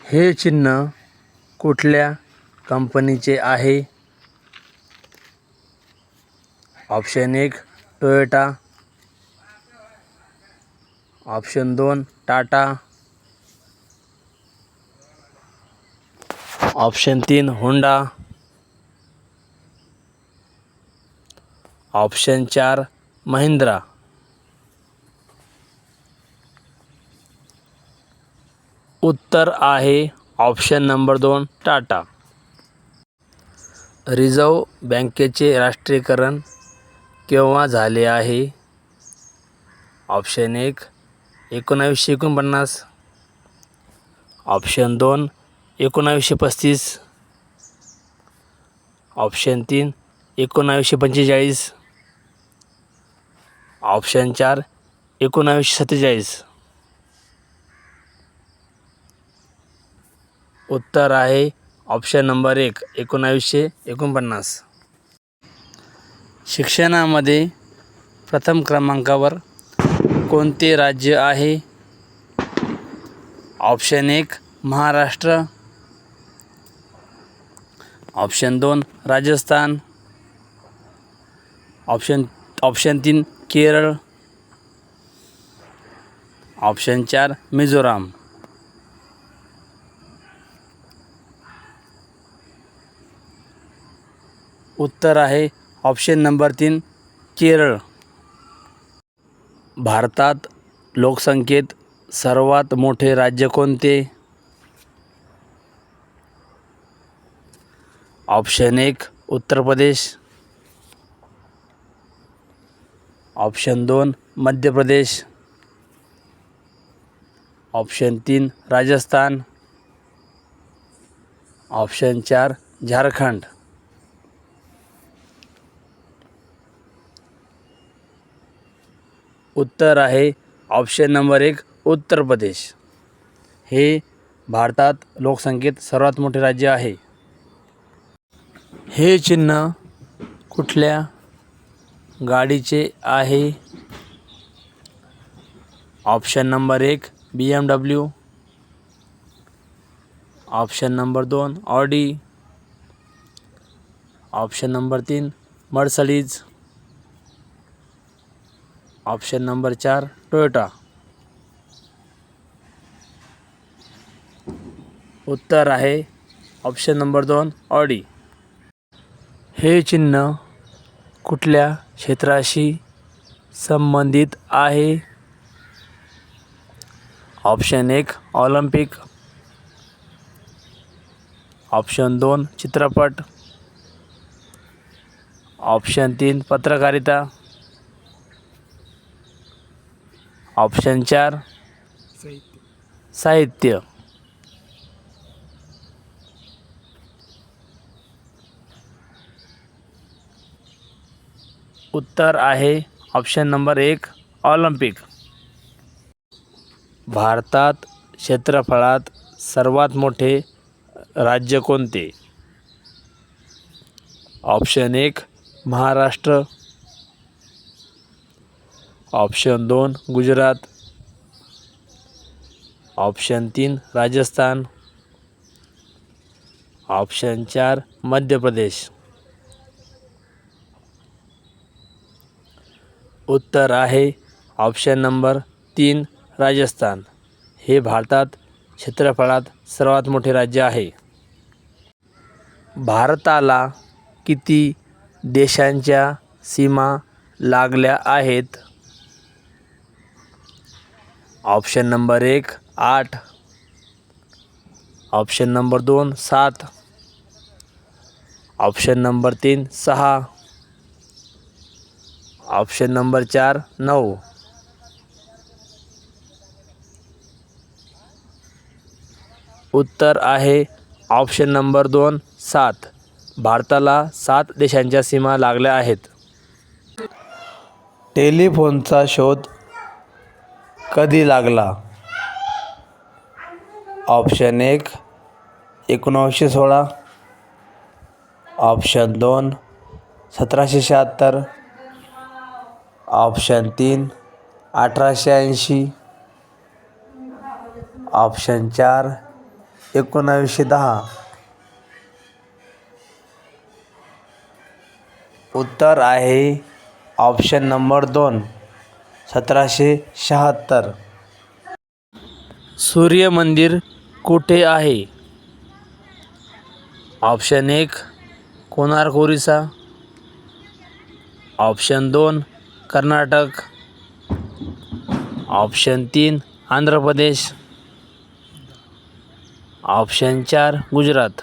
हे चिन्ह कुठल्या कंपनीचे आहे? Option 1 Toyota, option 2 Tata, option 3 Honda, option 4 Mahindra. उत्तर आहे ऑप्शन नंबर 2 टाटा. रिझर्व्ह बँकेचे राष्ट्रीयकरण केव्हा झाले आहे? Option 1 1949, option 2 1935, option 3 1945, option 4 1947. उत्तर आहे ऑप्शन नंबर 1 1949. शिक्षणामध्ये प्रथम क्रमांकावर कोणते राज्य आहे? Option 1 Maharashtra, option 2 Rajasthan, option 3 Kerala, option 4 Mizoram. उत्तर आहे ऑप्शन नंबर 3 केरळ. भारतात लोकसंख्येत सर्वात मोठे राज्य कोणते? Option 1 Uttar Pradesh, option 2 Madhya Pradesh, option 3 Rajasthan, option 4 Jharkhand. उत्तर आहे ऑप्शन नंबर 1 उत्तर प्रदेश. हे भारतात लोकसंख्येत सर्वात मोठे राज्य आहे. हे चिन्ह कुठल्या गाडीचे आहे? Option number 1 BMW, option number 2 Audi, option number 3 Mercedes, option number 4 Toyota. उत्तर आहे ऑप्शन नंबर 2 ऑडी. हे चिन्ह कुठल्या क्षेत्राशी संबंधित आहे? ऑप्शन 1 ऑलिम्पिक, ऑप्शन 2 चित्रपट, ऑप्शन 3 पत्रकारिता, ऑप्शन 4 साहित्य. उत्तर आहे ऑप्शन नंबर 1 ऑलिम्पिक. भारतात क्षेत्रफळात सर्वात मोठे राज्य कोणते? Option 1 Maharashtra, option 2 Gujarat, option 3 Rajasthan, option 4 Madhya Pradesh. उत्तर आहे ऑप्शन नंबर 3 राजस्थान. हे भारतात क्षेत्रफळात सर्वात मोठे राज्य आहे. भारताला किती देशांच्या सीमा लागल्या आहेत? Option number 1 8, option number 2 7, option number 3 6, option number 4 9. उत्तर आहे ऑप्शन नंबर 2 7. भारताला 7 देशांच्या सीमा लागल्या आहेत. टेलिफोनचा शोध कधी लागला? Option 1 1916, option 2 1776, option 3 1880, option 4 1910. उत्तर आहे ऑप्शन नंबर 2 1776. सूर्य मंदिर कुठे आहे? Option 1 Konark Orissa, option 2 Karnataka, option 3 Andhra Pradesh, option 4 Gujarat.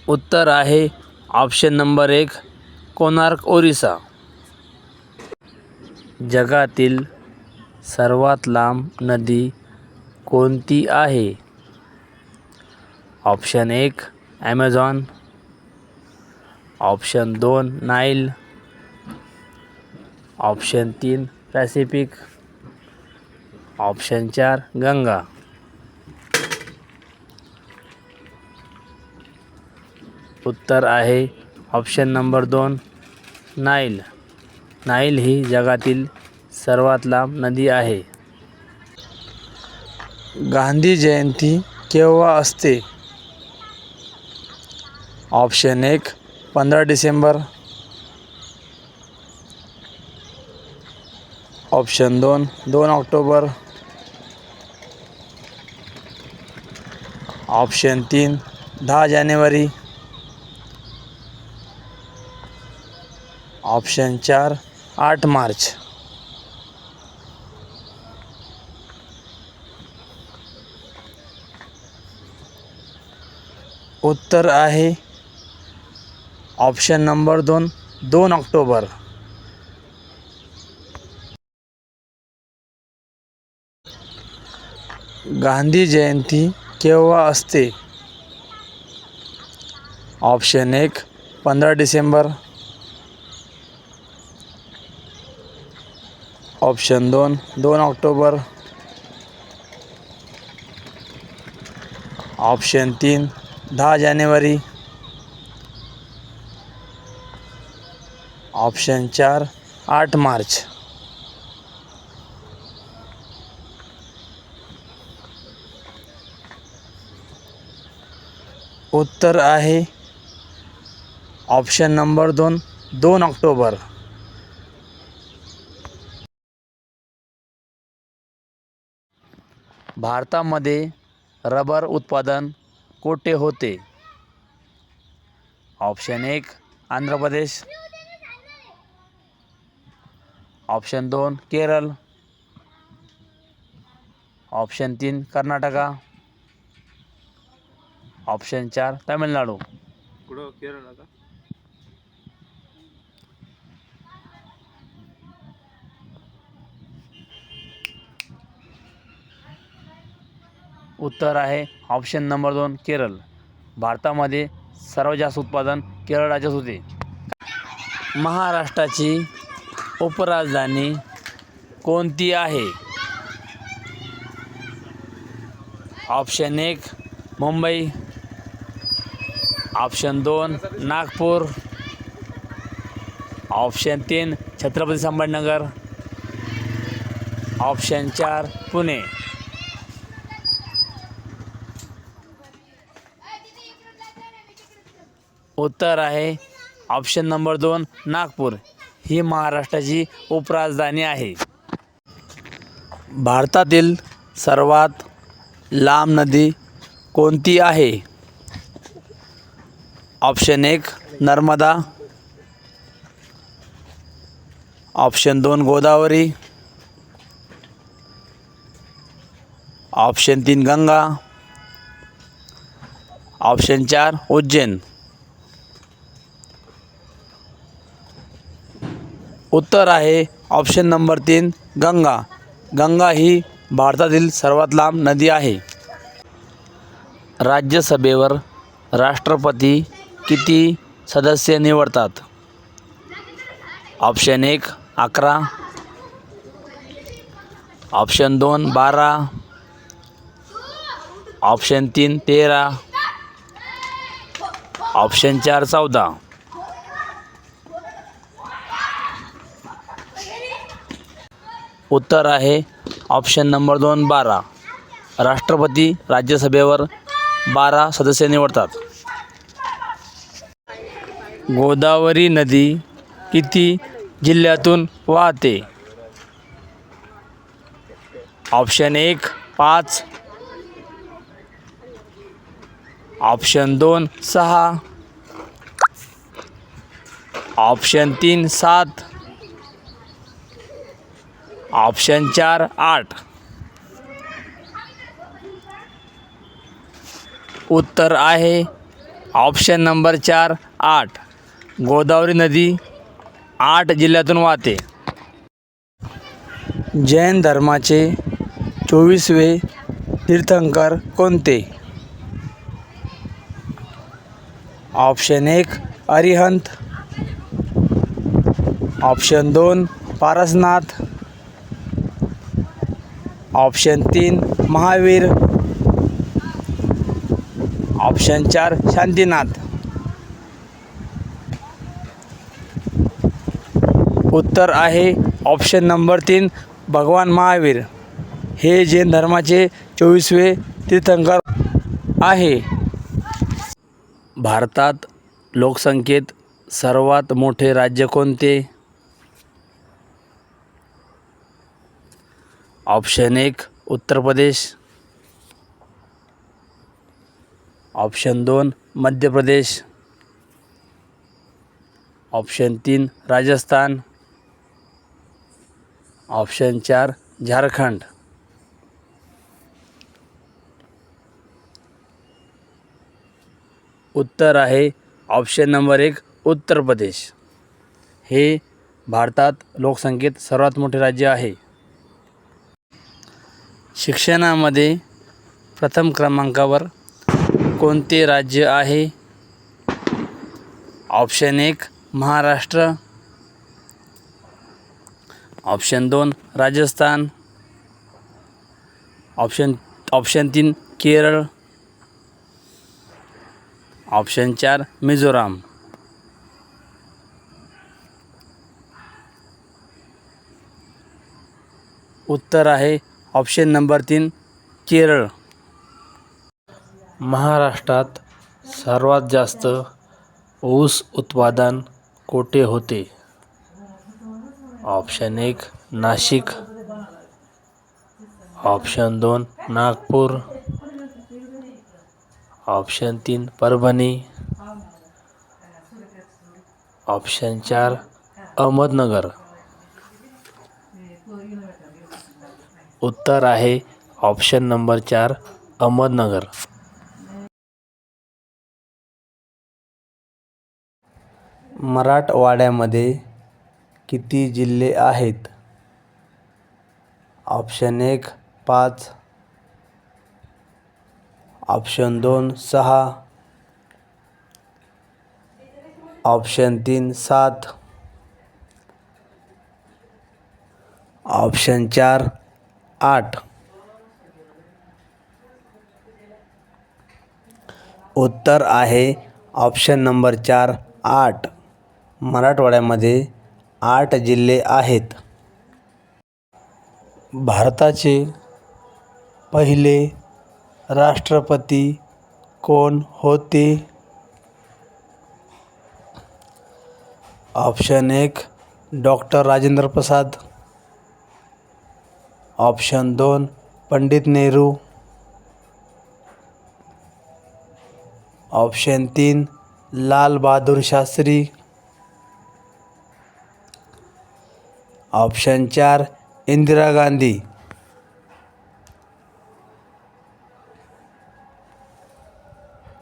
उत्तर आहे ऑप्शन नंबर 1 कोणार्क ओरिसा. जगातील सर्वात लांब नदी कोणती आहे? Option 1 Amazon, option 2 Nile, option 3 Pacific, option 4 Ganga. उत्तर आहे ऑप्शन नंबर 2 नाईल. नाईल ही जगातील सर्वात लांब नदी आहे. गांधी जयंती केव्हा असते? Option 1 15 December, option 2 2 October, option 3 10 जानेवारी, ऑप्शन 4 8 मार्च. उत्तर आहे ऑप्शन नंबर 2 2 ऑक्टोबर. गांधी जयंती केव्हा असते? Option 1 15 December, option 2 2 October, option 3 10 जानेवारी, ऑप्शन 4 8 मार्च. उत्तर आहे ऑप्शन नंबर 2 2 ऑक्टोबर. भारतामध्ये रबर उत्पादन कोठे होते? Option 1 Andhra Pradesh, option 2 Kerala, option 3 Karnataka, option 4 Tamil Nadu. कुठं केरळ का? उत्तर आहे ऑप्शन नंबर 2 केरळ. भारतामध्ये सर्वात जास्त उत्पादन केरळ राज्यात होते. महाराष्ट्राची उपराजधानी कोणती आहे? Option 1 Mumbai, option 2 Nagpur, option 3 Chhatrapati Sambhajinagar, option 4 Pune. उत्तर आहे ऑप्शन नंबर 2 नागपूर ही महाराष्ट्राची उपराजधानी आहे. भारतातील सर्वात लांब नदी कोणती आहे? Option 1 Narmada, option 2 Godavari, option 3 Ganga, option 4 Ujjain. उत्तर आहे ऑप्शन नंबर 3 गंगा. गंगा ही भारतातील सर्वात लांब नदी आहे. राज्यसभेवर राष्ट्रपती किती सदस्य निवडतात? Option 1 11, option 2 12, option 3 13, option 4 14. उत्तर आहे ऑप्शन नंबर 2 12. राष्ट्रपती राज्यसभेवर 12 सदस्य निवडतात. गोदावरी नदी किती जिल्ह्यातून वाहते? Option 1 5, option 2 6, option 3 7, option 4 8. उत्तर आहे ऑप्शन नंबर 4 8. गोदावरी नदी 8 जिल्ह्यातून वाहते. जैन धर्माचे 24वे तीर्थंकर कोणते? Option 1 Arihant, option 2 Parasnath, option 3 Mahavir, option 4 Shantinath. उत्तर आहे ऑप्शन नंबर 3 भगवान महावीर. हे जैन धर्माचे 24वे तीर्थंकर आहे. भारतात लोकसंख्येत सर्वात मोठे राज्य कोणते? Option 1 Uttar Pradesh, option 2 Madhya Pradesh, option 3 Rajasthan, option 4 Jharkhand. उत्तर आहे ऑप्शन नंबर 1 उत्तर प्रदेश. हे भारतात लोकसंख्येत सर्वात मोठे राज्य आहे. शिक्षणामध्ये प्रथम क्रमांकावर कोणते राज्य आहे? Option 1 Maharashtra, option 2 Rajasthan, option 3 Kerala, option 4 Mizoram. उत्तर आहे ऑप्शन नंबर 3 केरळ. महाराष्ट्रात सर्वात जास्त ऊस उत्पादन कोठे होते? Option 1 Nashik, option 2 Nagpur, option 3 Parbhani, option 4 Ahmednagar. उत्तर आहे ऑप्शन नंबर 4 अहमदनगर. मराठवाड्यामध्ये किती जिल्हे आहेत? Option 1 5, option 2 6, option 3 7, option 4 8. उत्तर आहे ऑप्शन नंबर 4 8. मराठवाड्यामध्ये 8 जिल्हे आहेत. भारताचे पहिले राष्ट्रपती कोण होते? Option 1 doctor Rajendra Prasad, option 2 Pandit Nehru, option 3 Lal Bahadur Shastri, option 4 Indira Gandhi.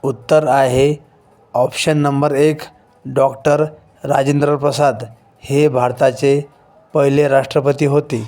उत्तर आहे option number 1 doctor Rajendra Prasad. हे भारताचे पहिले राष्ट्रपती होते.